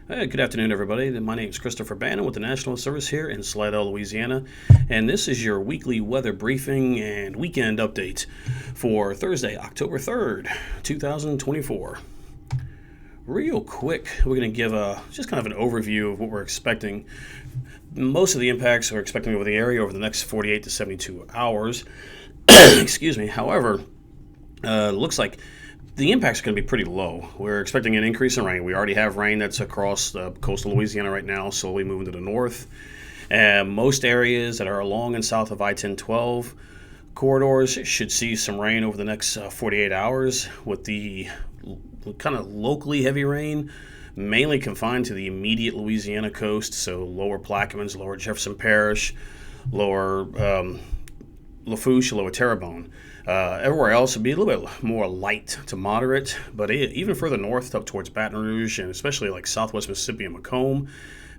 Hey, good afternoon, everybody. My name is Christopher Bannon with the National Service here in Slidell, Louisiana, and this is your weekly weather briefing and weekend update for Thursday, October 3rd, 2024. Real quick, we're going to give just kind of an overview of what we're expecting. Most of the impacts we're expecting over the area over the next 48 to 72 hours. Excuse me. However, looks like the impacts are going to be pretty low. We're expecting an increase in rain. We already have rain that's across coastal Louisiana right now, slowly moving to the north. Most areas that are along and south of I-10-12 corridors should see some rain over the next 48 hours, with the kind of locally heavy rain mainly confined to the immediate Louisiana coast, so lower Plaquemines, lower Jefferson Parish, lower Lafourche, lower Terrebonne. Everywhere else would be a little bit more light to moderate, but even further north up towards Baton Rouge and especially like southwest Mississippi and Macomb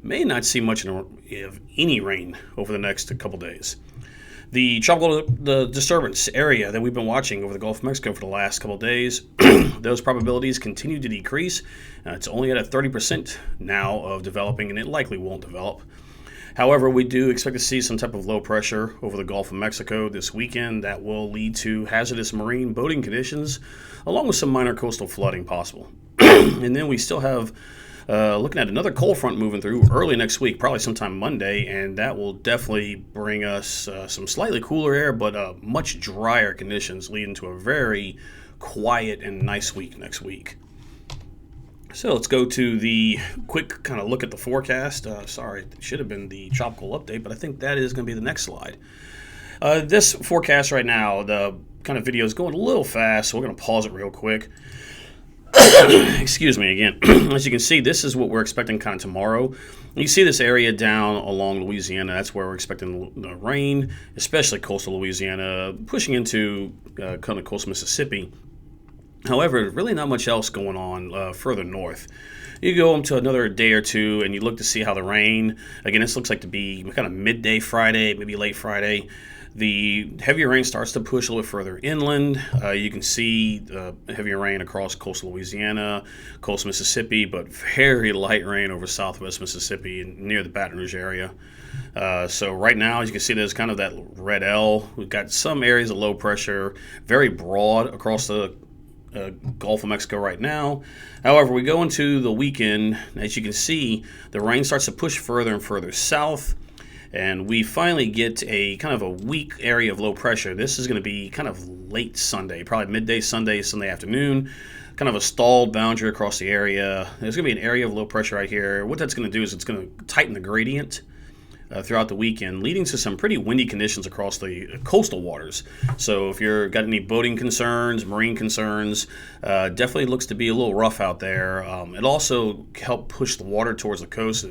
may not see much of any rain over the next couple days. The tropical disturbance area that we've been watching over the Gulf of Mexico for the last couple days, those probabilities continue to decrease. It's only at a 30% now of developing, and it likely won't develop. However, we do expect to see some type of low pressure over the Gulf of Mexico this weekend that will lead to hazardous marine boating conditions, along with some minor coastal flooding possible. And then we still have looking at another cold front moving through early next week, probably sometime Monday, and that will definitely bring us some slightly cooler air, but much drier conditions, leading to a very quiet and nice week next week. So let's go to the quick kind of look at the forecast. Sorry, it should have been the tropical update, but I think that is going to be the next slide. This forecast right now, the kind of video is going a little fast, so we're going to pause it real quick. Excuse me again. As you can see, this is what we're expecting kind of tomorrow. You see this area down along Louisiana. That's where we're expecting the rain, especially coastal Louisiana, pushing into kind of coastal Mississippi. However, really not much else going on further north. You go into another day or two and you look to see how the rain, again, this looks like to be kind of midday Friday, maybe late Friday. The heavier rain starts to push a little bit further inland. You can see the heavier rain across coastal Louisiana, coastal Mississippi, but very light rain over southwest Mississippi and near the Baton Rouge area. So right now, as you can see, there's kind of that red L. We've got some areas of low pressure, very broad across the Gulf of Mexico right now. However, we go into the weekend, as you can see, the rain starts to push further and further south, and we finally get a kind of a weak area of low pressure. This is going to be kind of late Sunday, probably midday Sunday, Sunday afternoon, kind of a stalled boundary across the area. There's going to be an area of low pressure right here. What that's going to do is it's going to tighten the gradient throughout the weekend, leading to some pretty windy conditions across the coastal waters. So if you've got any boating concerns, marine concerns, definitely looks to be a little rough out there. It also helped push the water towards the coast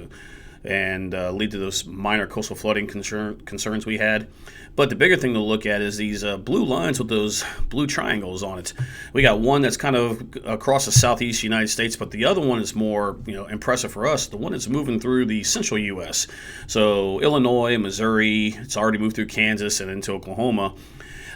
and lead to those minor coastal flooding concerns we had. But the bigger thing to look at is these blue lines with those blue triangles on it. We got one that's kind of across the southeast United States, but the other one is more, impressive for us. The one that's moving through the central U.S. So Illinois, Missouri, it's already moved through Kansas and into Oklahoma.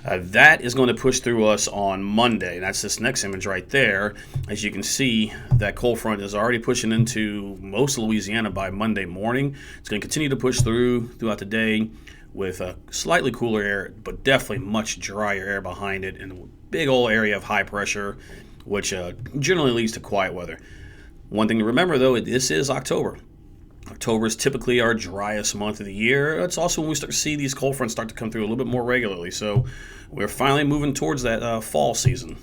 That is going to push through us on Monday. That's this next image right there. As you can see, that cold front is already pushing into most of Louisiana by Monday morning. It's going to continue to push throughout the day with a slightly cooler air, but definitely much drier air behind it, and a big old area of high pressure, which generally leads to quiet weather. One thing to remember, though, this is October. October is typically our driest month of the year. It's also when we start to see these cold fronts start to come through a little bit more regularly. So we're finally moving towards that fall season.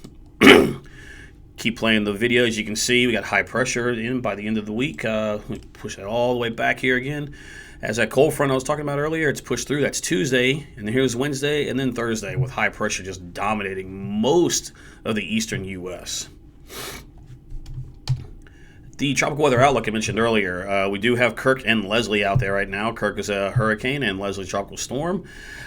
Keep playing the video. As you can see, we got high pressure in by the end of the week. We push that all the way back here again. As that cold front I was talking about earlier, it's pushed through. That's Tuesday, and here's Wednesday, and then Thursday, with high pressure just dominating most of the eastern U.S. The tropical weather outlook I mentioned earlier, we do have Kirk and Leslie out there right now. Kirk is a hurricane and Leslie tropical storm.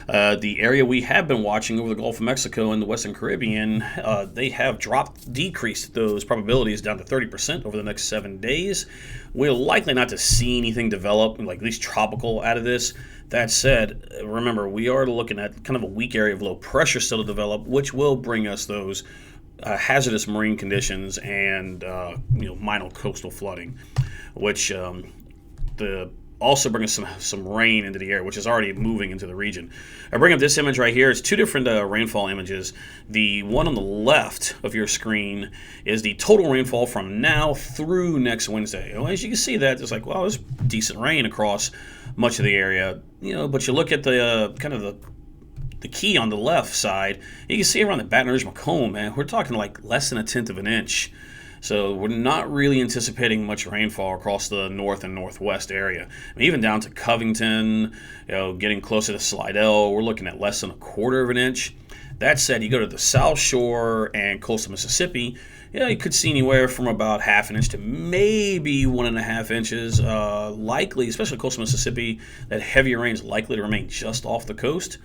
The area we have been watching over the Gulf of Mexico and the Western Caribbean, they have decreased those probabilities down to 30% over the next 7 days. We're likely not to see anything develop, like at least tropical, out of this. That said, remember, we are looking at kind of a weak area of low pressure still to develop, which will bring us those hazardous marine conditions and minor coastal flooding, which the also bringing some rain into the air, which is already moving into the region. I bring up this image right here. It's two different rainfall images. The one on the left of your screen is the total rainfall from now through next Wednesday. Well, as you can see that, it's like, well, there's decent rain across much of the area, but you look at the kind of the key on the left side, you can see around the Baton Rouge Macomb, man, we're talking like less than 1/10 of an inch. So we're not really anticipating much rainfall across the north and northwest area. I mean, even down to Covington, getting closer to Slidell, we're looking at less than 1/4 of an inch. That said, you go to the South Shore and coastal Mississippi, you could see anywhere from about 1/2 inch to maybe 1.5 inches. Likely, especially coastal Mississippi, that heavier rain is likely to remain just off the coast.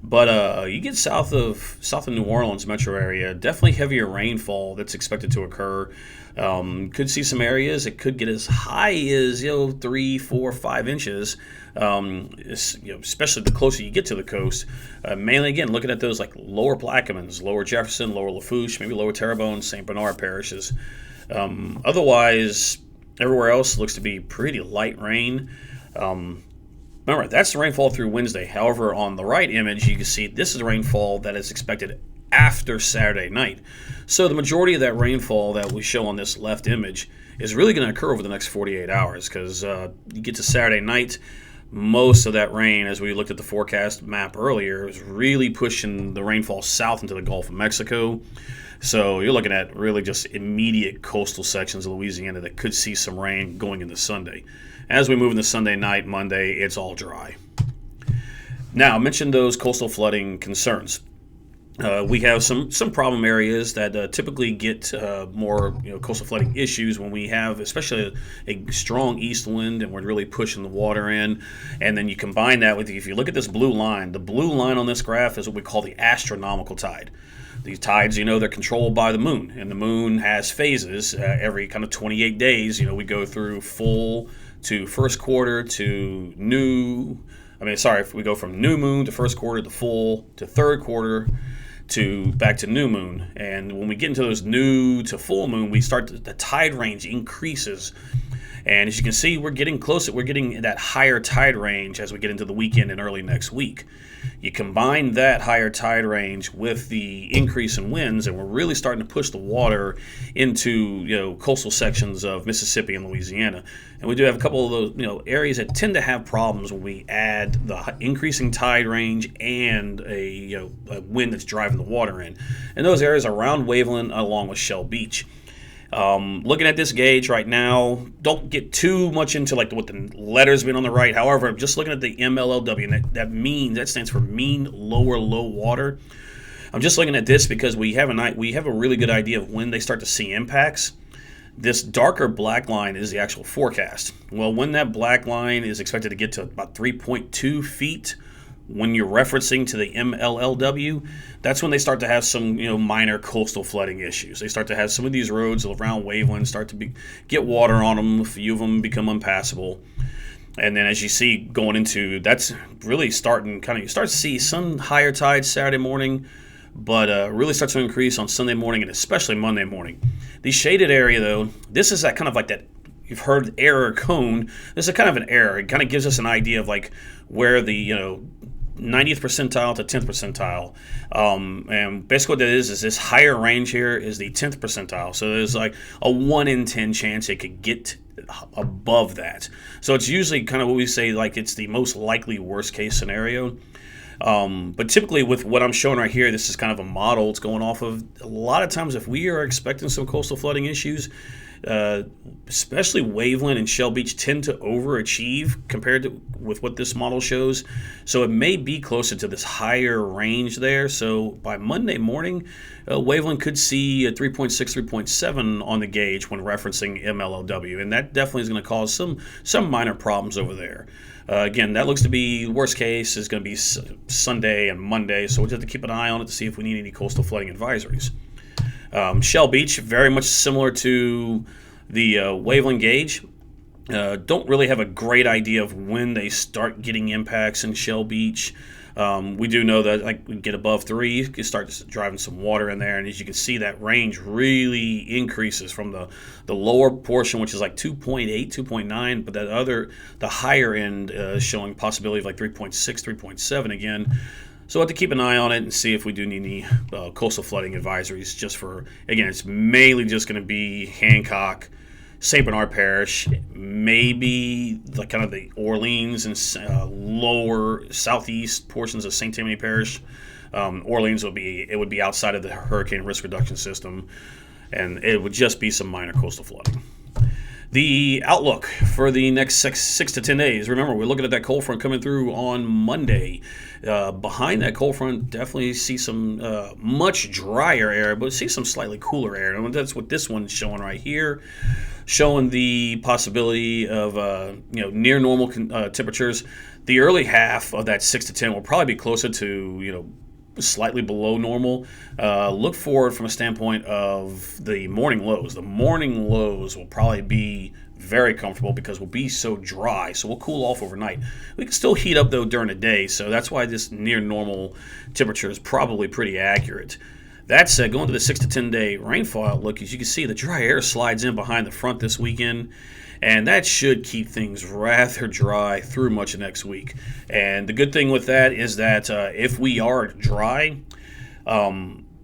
But you get south of New Orleans metro area, definitely heavier rainfall that's expected to occur. Could see some areas it could get as high as 3, 4, 5 inches. Especially the closer you get to the coast. Mainly again looking at those like lower Plaquemines, lower Jefferson, lower Lafourche, maybe lower Terrebonne, St. Bernard parishes. Otherwise, everywhere else looks to be pretty light rain. Remember, that's the rainfall through Wednesday. However, on the right image, you can see this is rainfall that is expected after Saturday night. So the majority of that rainfall that we show on this left image is really going to occur over the next 48 hours because you get to Saturday night, most of that rain, as we looked at the forecast map earlier, is really pushing the rainfall south into the Gulf of Mexico. So you're looking at really just immediate coastal sections of Louisiana that could see some rain going into Sunday. As we move into Sunday night, Monday, it's all dry. Now, I mentioned those coastal flooding concerns. We have some problem areas that typically get more coastal flooding issues when we have especially a strong east wind and we're really pushing the water in. And then you combine that with, if you look at this blue line, the blue line on this graph is what we call the astronomical tide. These tides, they're controlled by the moon, and the moon has phases. Every kind of 28 days, we go through full to first quarter to if we go from new moon to first quarter to full to third quarter to back to new moon. And when we get into those new to full moon, the tide range increases. And as you can see, we're getting closer. We're getting that higher tide range as we get into the weekend and early next week. You combine that higher tide range with the increase in winds, and we're really starting to push the water into coastal sections of Mississippi and Louisiana. And we do have a couple of those areas that tend to have problems when we add the increasing tide range and a wind that's driving the water in. And those areas are around Waveland along with Shell Beach. Looking at this gauge right now, don't get too much into like what the letters mean on the right. However, just looking at the MLLW, and that stands for mean lower low water. I'm just looking at this because we have a really good idea of when they start to see impacts. This darker black line is the actual forecast. Well, when that black line is expected to get to about 3.2 feet, when you're referencing to the MLLW, that's when they start to have some minor coastal flooding issues. They start to have some of these roads around Waveland start to get water on them. A few of them become impassable. And then as you see going into, that's really starting you start to see some higher tides Saturday morning, but really starts to increase on Sunday morning and especially Monday morning. The shaded area though, this is that kind of like that, you've heard error cone. This is kind of an error. It kind of gives us an idea of like where the 90th percentile to 10th percentile. And basically what that is this higher range here is the 10th percentile. So there's like a 1 in 10 chance it could get above that. So it's usually kind of what we say, like it's the most likely worst case scenario. But typically with what I'm showing right here, this is kind of a model it's going off of. A lot of times if we are expecting some coastal flooding issues, especially Waveland and Shell Beach tend to overachieve compared to with what this model shows. So it may be closer to this higher range there. So by Monday morning, Waveland could see a 3.6, 3.7 on the gauge when referencing MLLW. And that definitely is going to cause some minor problems over there. Again, that looks to be worst case is going to be Sunday and Monday. So we'll just have to keep an eye on it to see if we need any coastal flooding advisories. Shell Beach, very much similar to the Waveland gauge. Don't really have a great idea of when they start getting impacts in Shell Beach. We do know that like we get above 3, you can start driving some water in there, and as you can see, that range really increases from the lower portion, which is like 2.8, 2.9, but the higher end is showing possibility of like 3.6, 3.7 again. So we'll have to keep an eye on it and see if we do need any coastal flooding advisories. Just for, again, it's mainly just going to be Hancock, St. Bernard Parish, maybe kind of the Orleans and lower southeast portions of St. Tammany Parish. Orleans would be outside of the hurricane risk reduction system, and it would just be some minor coastal flooding. The outlook for the next 6 to 10 days. Remember, we're looking at that cold front coming through on Monday. Behind that cold front, definitely see some much drier air, but see some slightly cooler air. And that's what this one's showing right here, showing the possibility of near normal temperatures. The early half of that 6 to 10 will probably be closer to slightly below normal. Look forward from a standpoint of the morning lows. The morning lows will probably be very comfortable because we'll be so dry, so we'll cool off overnight. We can still heat up though during the day, so that's why this near normal temperature is probably pretty accurate. That said, going to the 6 to 10 day rainfall outlook, as you can see, the dry air slides in behind the front this weekend, and that should keep things rather dry through much of next week. And the good thing with that is that if we are dry,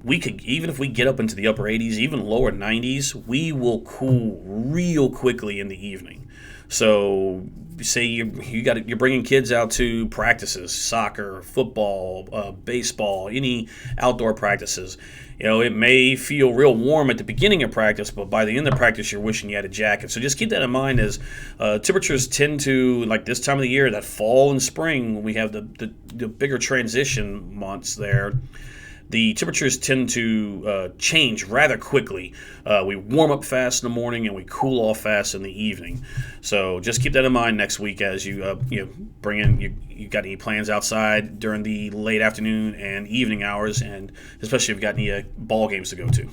we could, even if we get up into the upper 80s, even lower 90s, we will cool real quickly in the evening. So say you're bringing kids out to practices, soccer, football, baseball, any outdoor practices. It may feel real warm at the beginning of practice, but by the end of practice, you're wishing you had a jacket. So just keep that in mind as temperatures tend to, like this time of the year, that fall and spring, when we have the bigger transition months there, the temperatures tend to change rather quickly. We warm up fast in the morning and we cool off fast in the evening. So just keep that in mind next week as you bring in you got any plans outside during the late afternoon and evening hours, and especially if you've got any ball games to go to.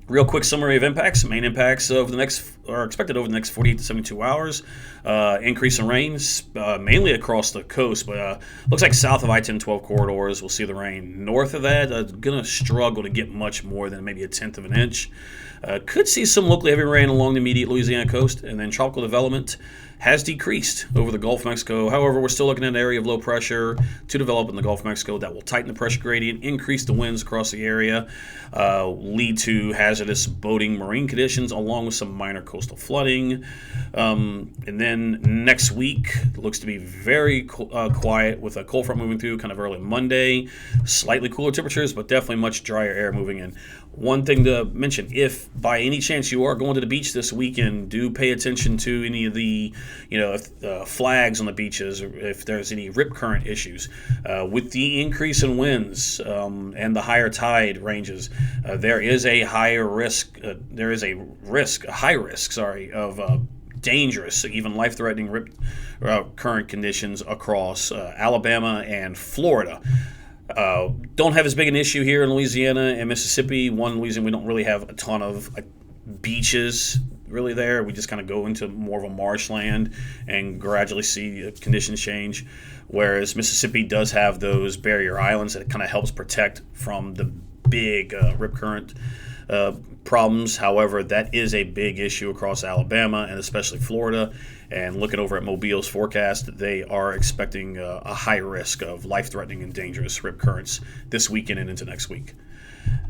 Real quick summary of impacts. Main impacts are expected over the next 48 to 72 hours. Increase in rains, mainly across the coast, but looks like south of I-10-12 corridors, we'll see the rain. North of that, going to struggle to get much more than maybe 1/10 of an inch. Could see some locally heavy rain along the immediate Louisiana coast, and then tropical development has decreased over the Gulf of Mexico. However, we're still looking at an area of low pressure to develop in the Gulf of Mexico that will tighten the pressure gradient, increase the winds across the area, lead to hazardous boating, marine conditions, along with some minor coastal flooding. And then next week looks to be very quiet with a cold front moving through kind of early Monday. Slightly cooler temperatures, but definitely much drier air moving in. One thing to mention, if by any chance you are going to the beach this weekend, do pay attention to any of the flags on the beaches, or if there's any rip current issues. With the increase in winds and the higher tide ranges, there is a high risk of dangerous, even life-threatening rip current conditions across Alabama and Florida. Don't have as big an issue here in Louisiana and Mississippi. One reason we don't really have a ton of beaches really there. We just kind of go into more of a marshland and gradually see conditions change. Whereas Mississippi does have those barrier islands that it kind of helps protect from the big rip current problems. However, that is a big issue across Alabama and especially Florida. And looking over at Mobile's forecast, they are expecting a high risk of life-threatening and dangerous rip currents this weekend and into next week.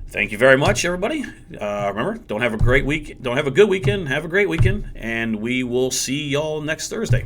Thank you very much, everybody. Remember, don't have a good weekend, have a great weekend, and we will see y'all next Thursday.